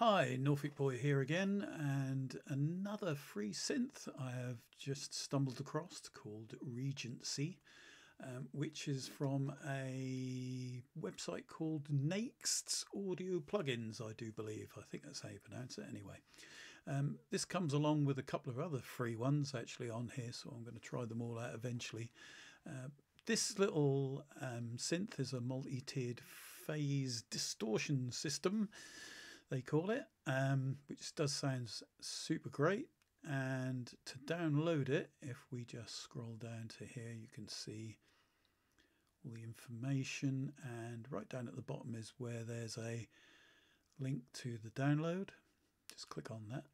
Hi, Norfolk Boy here again, and another free synth I have just stumbled across called Regency, which is from a website called Next's Audio Plugins, I do believe. I think that's how you pronounce it anyway. This comes along with a couple of other free ones actually on here, so I'm going to try them all out eventually. This little synth is a multi-tiered phase distortion system, they call it, which does sound super great. And to download it, if we just scroll down to here, you can see all the information, and right down at the bottom is where there's a link to the download. Just click on that,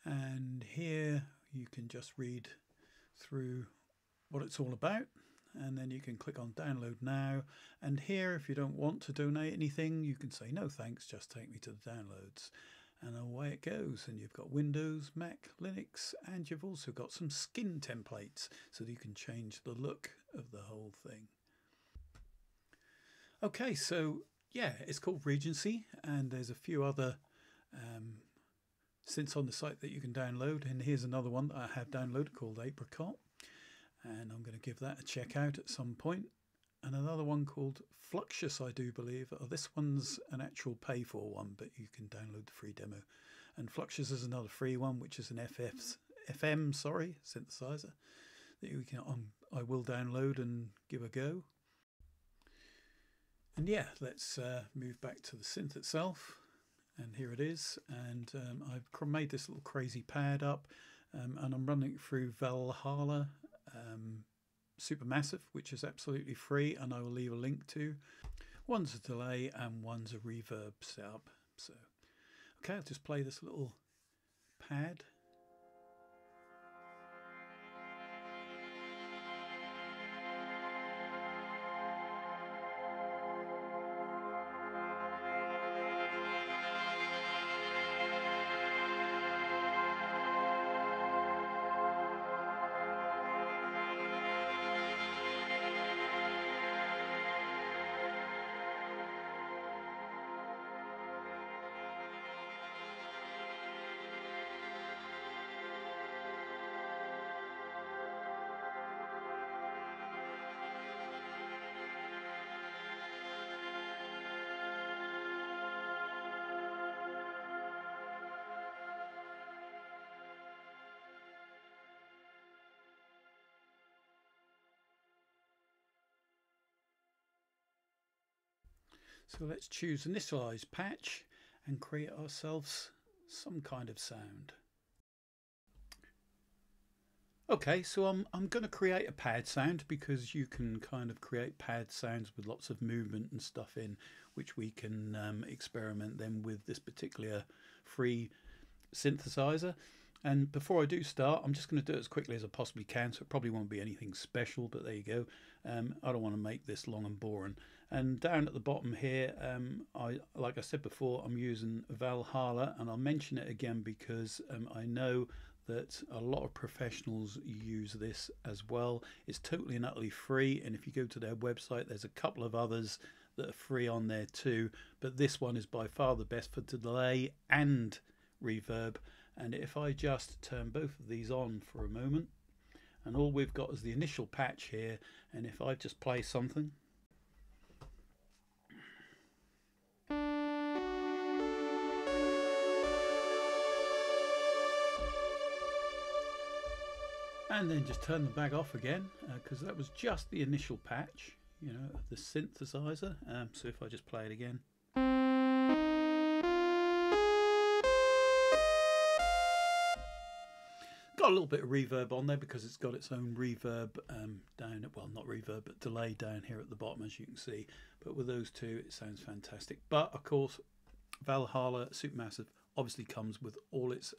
and here you can just read through what it's all about, and then you can click on download now. And here, if you don't want to donate anything, you can say no thanks, just take me to the downloads, and away it goes. And you've got Windows, Mac, Linux, and you've also got some skin templates so that you can change the look of the whole thing. Okay, so yeah, it's called Regency, and there's a few other synths on the site that you can download, and here's another one that I have downloaded called Apricot, and I'm going to give that a check out at some point. And another one called Fluxus, I do believe. Oh, this one's an actual pay for one, but you can download the free demo. And Fluxus is another free one, which is an FM synthesizer that you can I will download and give a go. And yeah, let's move back to the synth itself. And here it is. And I've made this little crazy pad up, and I'm running it through Valhalla Supermassive, which is absolutely free, and I will leave a link to. One's a delay and one's a reverb setup. So, okay, I'll just play this little pad. So let's choose initialize patch and create ourselves some kind of sound. Okay, so I'm going to create a pad sound, because you can kind of create pad sounds with lots of movement and stuff in, which we can experiment then with this particular free synthesizer. And before I do start, I'm just going to do it as quickly as I possibly can, so it probably won't be anything special, but there you go. I don't want to make this long and boring. And down at the bottom here, like I said before, I'm using Valhalla, and I'll mention it again because I know that a lot of professionals use this as well. It's totally and utterly free, and if you go to their website, there's a couple of others that are free on there too, but this one is by far the best for delay and reverb. And if I just turn both of these on for a moment, and all we've got is the initial patch here, and if I just play something, and then just turn them back off again, because that was just the initial patch, you know, of the synthesizer. So if I just play it again, got a little bit of reverb on there because it's got its own reverb down, well, not reverb, but delay down here at the bottom, as you can see. But with those two, it sounds fantastic. But of course, Valhalla Supermassive obviously comes with all its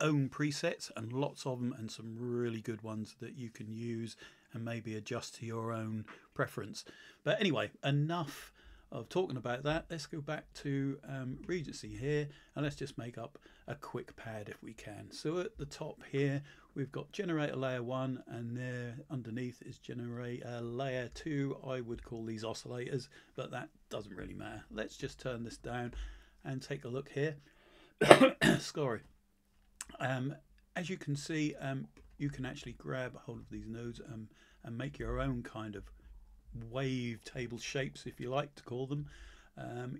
own presets, and lots of them, and some really good ones that you can use and maybe adjust to your own preference. But anyway, enough of talking about that, let's go back to Regency here, and let's just make up a quick pad if we can. So at the top here we've got generator layer 1, and there underneath is generator layer 2. I would call these oscillators, but that doesn't really matter. Let's just turn this down and take a look here. Sorry. As you can see, you can actually grab a hold of these nodes and make your own kind of wave table shapes, if you like to call them.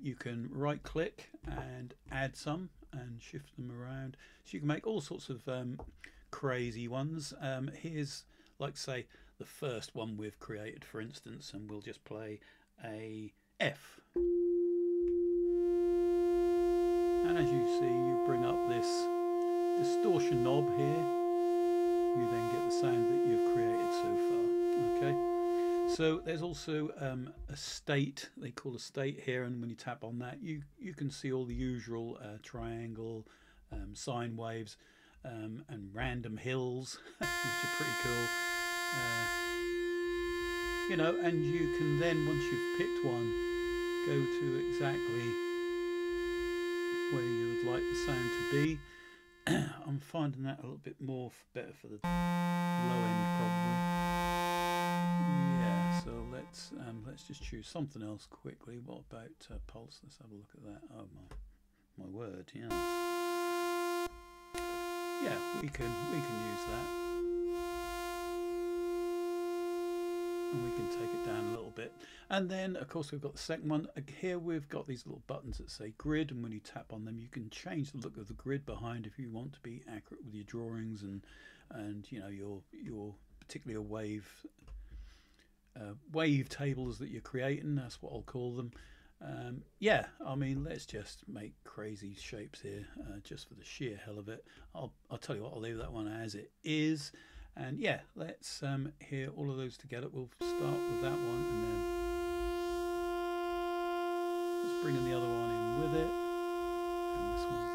You can right click and add some and shift them around, so you can make all sorts of crazy ones. Here's, like, say, the first one we've created, for instance, and we'll just play a F. And as you see, you bring up this distortion knob here. You then get the sound that you've created so far. Okay, so there's also a state, they call a state here, and when you tap on that, you can see all the usual triangle, sine waves, and random hills, which are pretty cool. You know, and you can then, once you've picked one, go to exactly where you would like the sound to be. I'm finding that a little bit more better for the low end, probably. Yeah, so let's just choose something else quickly. What about pulse? Let's have a look at that. Oh my word, yes. Yeah, we can use that. And we can take it down a little bit, and then of course we've got the second one here. We've got these little buttons that say grid, and when you tap on them you can change the look of the grid behind if you want to be accurate with your drawings and you know, your particularly wave tables that you're creating. That's what I'll call them. Yeah, I mean, let's just make crazy shapes here, just for the sheer hell of it. I'll tell you what, I'll leave that one as it is. And yeah, let's hear all of those together. We'll start with that one, and then let's bring in the other one in with it, and this one.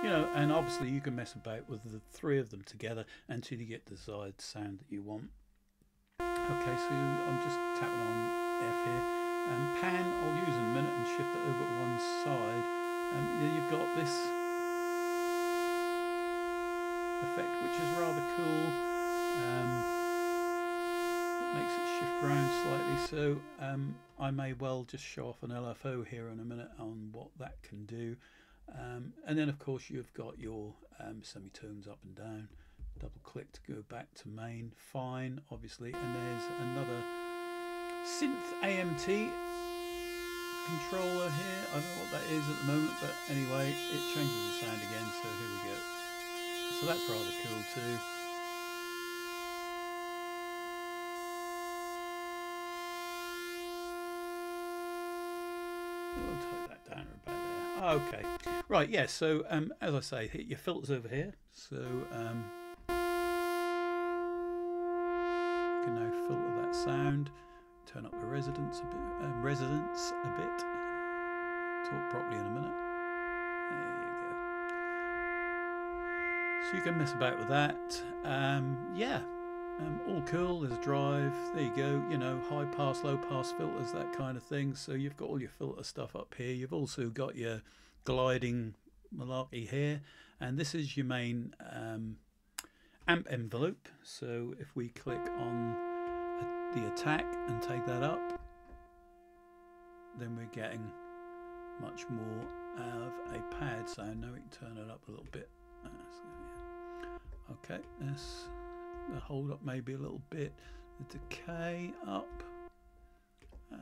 You know, and obviously you can mess about with the three of them together until you get the desired sound that you want. Okay, so I'm just tapping on F here. Pan, I'll use in a minute and shift it over to one side. You've got this effect, which is rather cool. It makes it shift around slightly, so I may well just show off an LFO here in a minute on what that can do. And then of course you've got your semitones up and down. Double click to go back to main, fine, obviously, and there's another synth AMT controller here. I don't know what that is at the moment, but anyway, it changes the sound again, so here we go. So that's rather cool too. We'll take that down about there. Okay, right, yeah, so as I say, hit your filters over here. So you can now filter that sound, turn up the resonance a bit. Talk properly in a minute. There you go. So you can mess about with that. Yeah, all cool. There's a drive. There you go. You know, high pass, low pass filters, that kind of thing. So you've got all your filter stuff up here. You've also got your gliding malarkey here, and this is your main amp envelope. So if we click on the attack and take that up, then we're getting much more of a pad sound. Now we can turn it up a little bit. Okay, the hold up maybe a little bit, the decay up,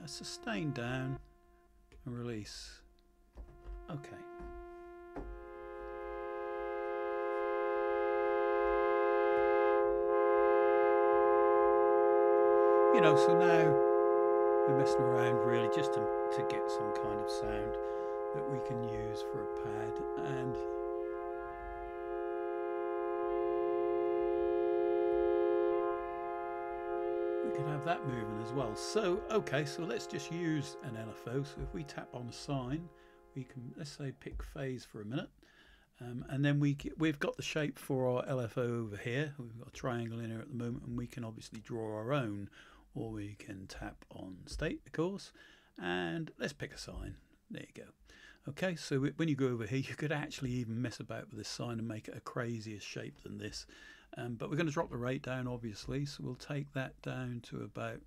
sustain down, and release. Okay. You know, so now we're messing around really just to get some kind of sound that we can use for a pad, and we can have that moving as well. So okay, so let's just use an LFO. So if we tap on a sine, we can, let's say, pick phase for a minute, and then we've got the shape for our LFO over here. We've got a triangle in here at the moment, and we can obviously draw our own, or we can tap on state, of course, and let's pick a sign. There you go. Okay, so when you go over here, you could actually even mess about with this sign and make it a crazier shape than this. But we're going to drop the rate down, obviously, so we'll take that down to about,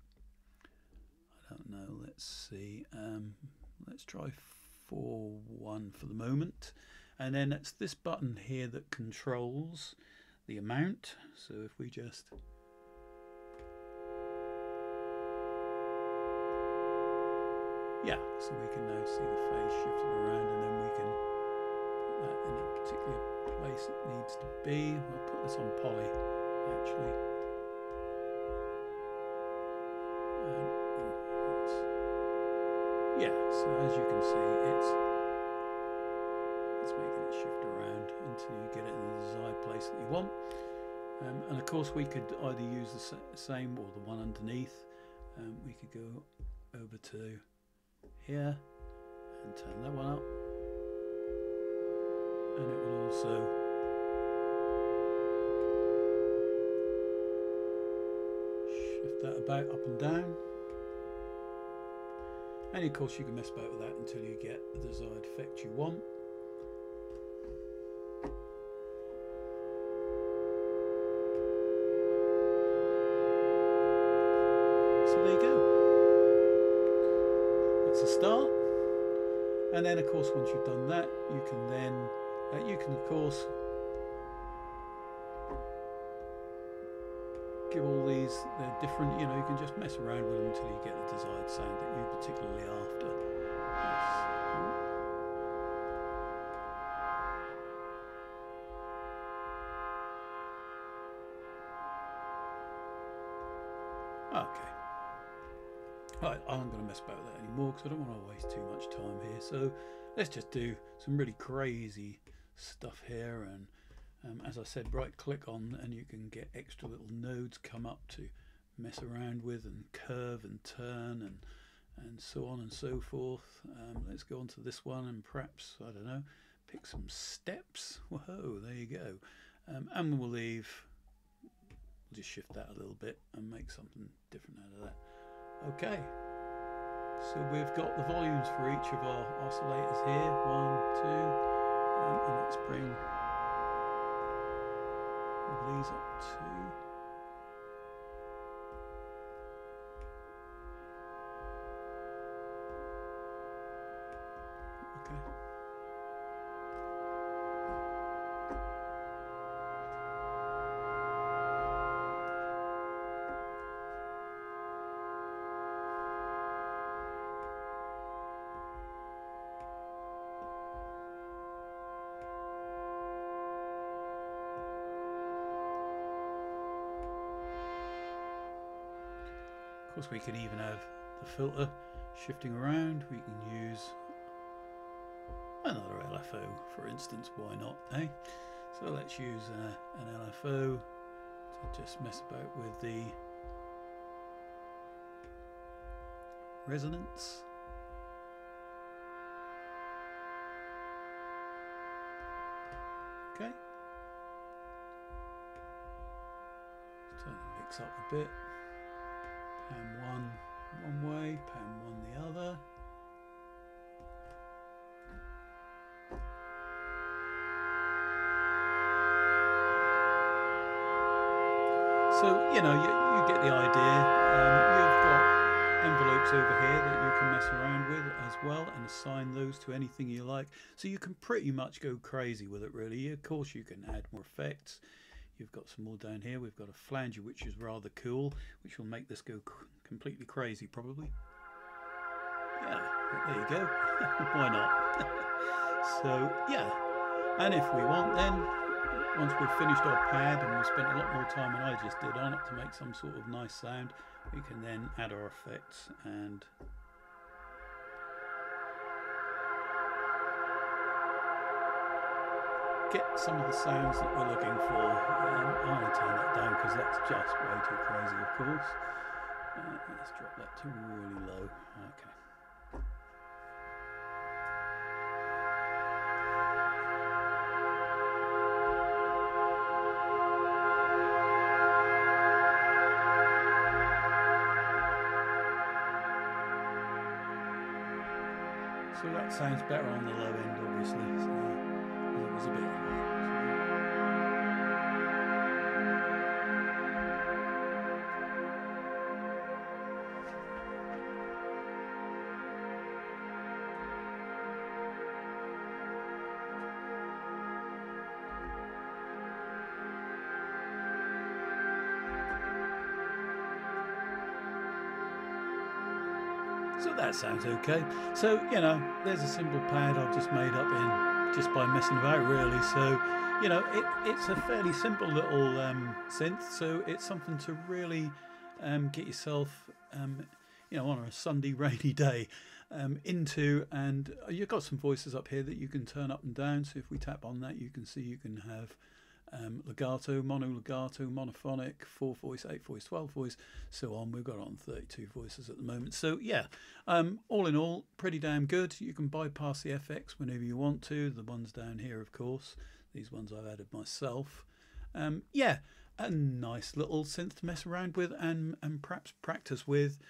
I don't know, let's see, let's try 4.1 for the moment. And then it's this button here that controls the amount. So if we just so we can now see the phase shifting around, and then we can put that in a particular place it needs to be. We'll put this on poly actually. So as you can see, it's making it shift around until you get it in the desired place that you want. And of course we could either use the same or the one underneath. We could go over to here and turn that one up, and it will also shift that about up and down. And of course you can mess about with that until you get the desired effect you want. So there you go. That's a start. And then of course once you've done that, you can then, of course give all these, they're different, you know, you can just mess around with them until you get the desired sound that you're particularly after. Okay. Right, I'm going to mess about with that anymore because I don't want to waste too much time here. So let's just do some really crazy stuff here, and as I said, right click on and you can get extra little nodes come up to mess around with and curve and turn and so on and so forth. Let's go on to this one and perhaps, I don't know, pick some steps. Whoa, there you go. And we'll just shift that a little bit and make something different out of that. Okay, so we've got the volumes for each of our oscillators here, 1, 2, and let's bring these up to okay. Of course, we can even have the filter shifting around. We can use another LFO, for instance. Why not, eh? So let's use an LFO to just mess about with the resonance. Okay. Turn the mix up a bit. Pan one way, pan one the other. So, you know, you get the idea. You've got envelopes over here that you can mess around with as well and assign those to anything you like. So you can pretty much go crazy with it, really. Of course, you can add more effects. You've got some more down here. We've got a flanger, which is rather cool, which will make this go completely crazy, probably. Yeah, there you go. Why not? So, yeah. And if we want, then, once we've finished our pad and we've spent a lot more time than I just did on it to make some sort of nice sound, we can then add our effects and get some of the sounds that we're looking for. I'm going to turn that down because that's just way too crazy, of course. Let's drop that to really low. Okay. So that sounds better on the low end, obviously. So it was a bit high. So that sounds okay. So, you know, there's a simple pad I've just made up in just by messing about, really. So, you know, it's a fairly simple little synth. So it's something to really get yourself, you know, on a Sunday rainy day into. And you've got some voices up here that you can turn up and down. So if we tap on that, you can see you can have legato, mono legato, monophonic, 4 voice, 8 voice, 12 voice, so on. We've got it on 32 voices at the moment. So yeah, all in all, pretty damn good. You can bypass the FX whenever you want to. The ones down here, of course, these ones I've added myself. Yeah, a nice little synth to mess around with and perhaps practice with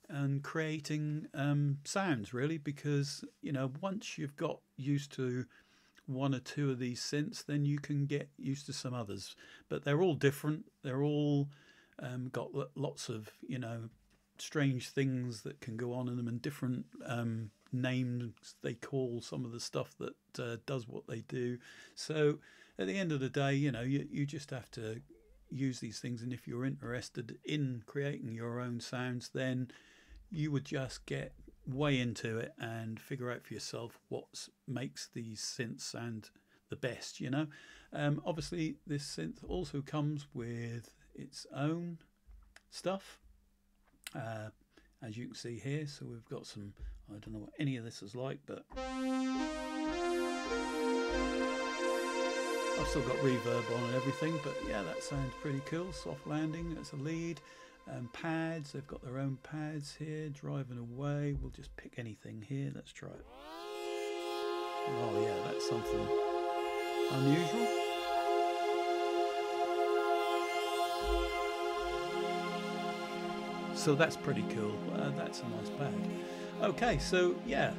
and creating sounds, really, because, you know, once you've got used to one or two of these synths, then you can get used to some others. But they're all different. They're all got lots of, you know, strange things that can go on in them, and different names they call some of the stuff that does what they do. So at the end of the day, you know, you just have to use these things. And if you're interested in creating your own sounds, then you would just get way into it and figure out for yourself what makes these synths sound the best, you know. Obviously this synth also comes with its own stuff, as you can see here. So we've got some, I don't know what any of this is like, but I've still got reverb on and everything. But yeah, that sounds pretty cool. Soft landing, that's a lead. Pads, they've got their own pads here. Driving away, we'll just pick anything here. Let's try it. Oh yeah, that's something unusual. So that's pretty cool. That's a nice pad. Okay, so yeah,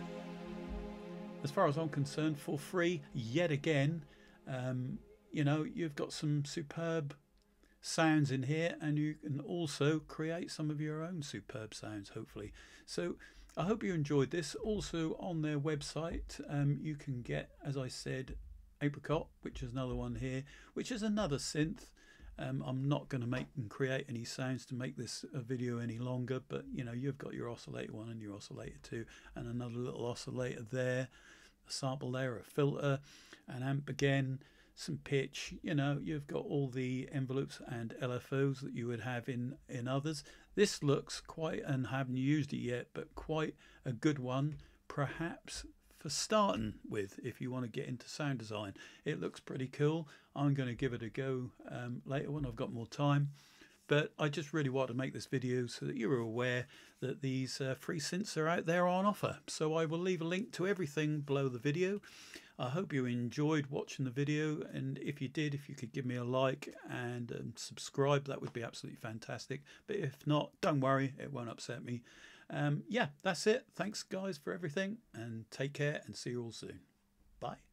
as far as I'm concerned, for free yet again. You know, you've got some superb sounds in here, and you can also create some of your own superb sounds, hopefully. So I hope you enjoyed this. Also on their website you can get, as I said, Apricot, which is another one here, which is another synth. I'm not going to make and create any sounds to make this a video any longer, but you know, you've got your oscillator 1 and your oscillator 2 and another little oscillator there, a sample there, a filter, an amp again, some pitch. You know, you've got all the envelopes and LFOs that you would have in others. This looks quite, and haven't used it yet, but quite a good one perhaps for starting with if you want to get into sound design. It looks pretty cool. I'm going to give it a go later when I've got more time. But I just really want to make this video so that you're aware that these free synths are out there on offer. So I will leave a link to everything below the video. I hope you enjoyed watching the video, and if you did, if you could give me a like and subscribe, that would be absolutely fantastic. But if not, don't worry, it won't upset me. Yeah, that's it. Thanks guys for everything, and take care, and see you all soon. Bye.